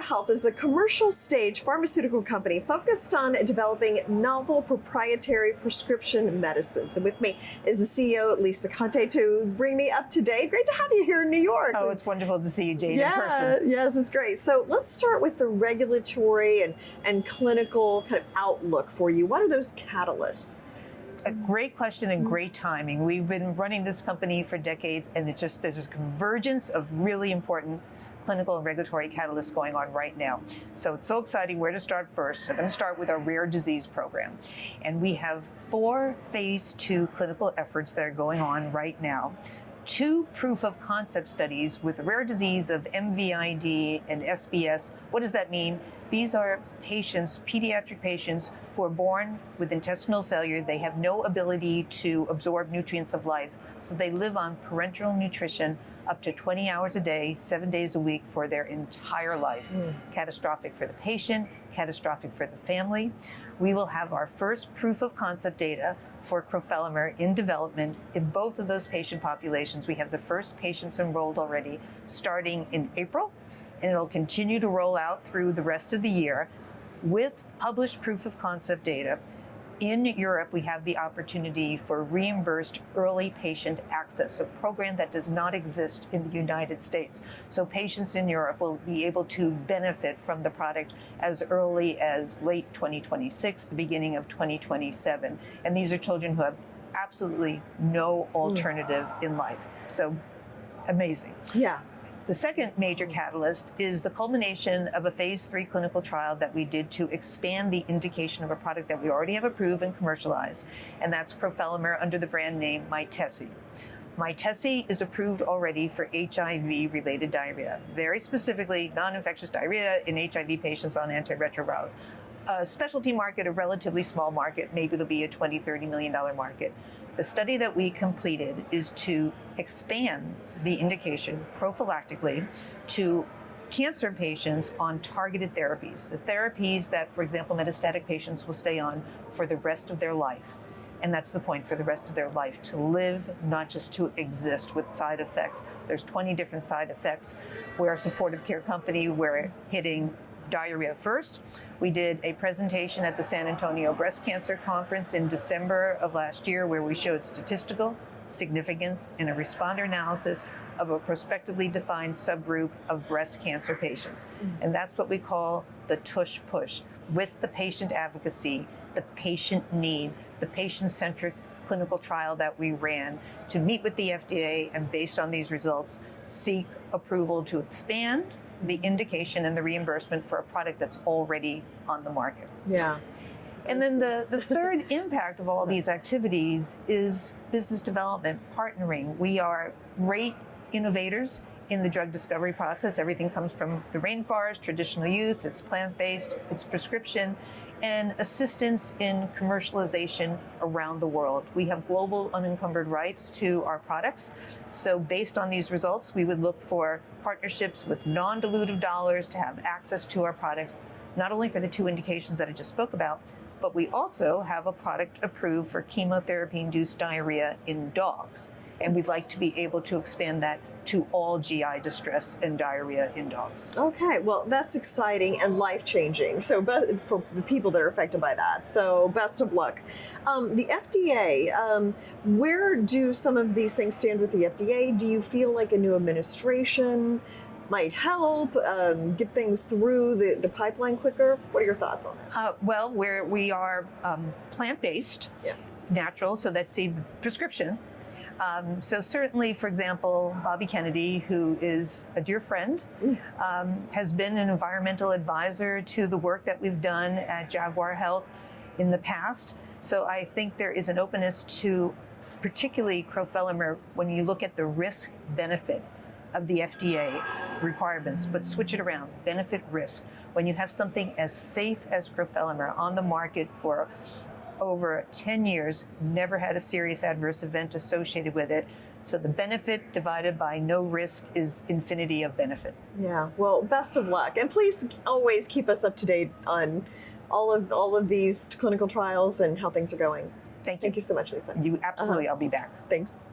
Health is a commercial stage pharmaceutical company focused on developing novel proprietary prescription medicines. And with me is the CEO, Lisa Conte, to bring me up to date. Great to have you here in New York. Oh, it's wonderful to see you, Jane, in person. Yes, it's great. So let's start with the regulatory and clinical kind of outlook for you. What are those catalysts? A great question and great timing. We've been running this company for decades, and there's a convergence of really important clinical and regulatory catalysts going on right now. So it's so exciting where to start first. I'm going to start with our rare disease program. And we have 4 phase 2 clinical efforts that are going on right now. 2 proof of concept studies with rare disease of MVD and SBS. What does that mean? These are patients, pediatric patients, who are born with intestinal failure. They have no ability to absorb nutrients of life, so they live on parenteral nutrition up to 20 hours a day, 7 days a week for their entire life. Catastrophic for the patient, catastrophic for the family. We will have our first proof of concept data for crofelemer in development in both of those patient populations. We have the first patients enrolled already starting in April, and it'll continue to roll out through the rest of the year with published proof of concept data. In Europe, we have the opportunity for reimbursed early patient access, a program that does not exist in the United States. So patients in Europe will be able to benefit from the product as early as late 2026, the beginning of 2027. And these are children who have absolutely no alternative in life. So amazing. Yeah. The second major catalyst is the culmination of a phase 3 clinical trial that we did to expand the indication of a product that we already have approved and commercialized, and that's crofelemer under the brand name Mytesi. Mytesi is approved already for HIV-related diarrhea, very specifically non-infectious diarrhea in HIV patients on antiretrovirals. A specialty market, a relatively small market, maybe it'll be a $20, $30 million market. The study that we completed is to expand the indication prophylactically to cancer patients on targeted therapies, the therapies that, for example, metastatic patients will stay on for the rest of their life. And that's the point, for the rest of their life, to live, not just to exist with side effects. There's 20 different side effects. We're a supportive care company. We're hitting diarrhea first. We did a presentation at the San Antonio Breast Cancer Conference in December of last year where we showed statistical significance in a responder analysis of a prospectively defined subgroup of breast cancer patients. And that's what we call the tush-push, with the patient advocacy, the patient need, the patient-centric clinical trial that we ran to meet with the FDA, and based on these results, seek approval to expand the indication and the reimbursement for a product that's already on the market. Yeah. And then the third impact of all these activities is business development, partnering. We are great innovators in the drug discovery process. Everything comes from the rainforest, traditional use, it's plant-based, it's prescription, and assistance in commercialization around the world. We have global unencumbered rights to our products. So based on these results, we would look for partnerships with non-dilutive dollars to have access to our products, not only for the 2 indications that I just spoke about, but we also have a product approved for chemotherapy-induced diarrhea in dogs. And we'd like to be able to expand that to all GI distress and diarrhea in dogs. Okay, well, that's exciting and life-changing. So for the people that are affected by that. So best of luck. The FDA, where do some of these things stand with the FDA? Do you feel like a new administration might help get things through the pipeline quicker? What are your thoughts on it? Well, we are plant-based, natural, so that's the prescription. So certainly, for example, Bobby Kennedy, who is a dear friend, has been an environmental advisor to the work that we've done at Jaguar Health in the past. So I think there is an openness to particularly crofelemer when you look at the risk-benefit of the FDA requirements, but switch it around, benefit-risk. When you have something as safe as crofelemer on the market for over 10 years, never had a serious adverse event associated with it. So the benefit divided by no risk is infinity of benefit. Yeah, well, best of luck. And please always keep us up to date on all of these clinical trials and how things are going. Thank you. Thank you so much, Lisa. You absolutely, I'll be back. Thanks.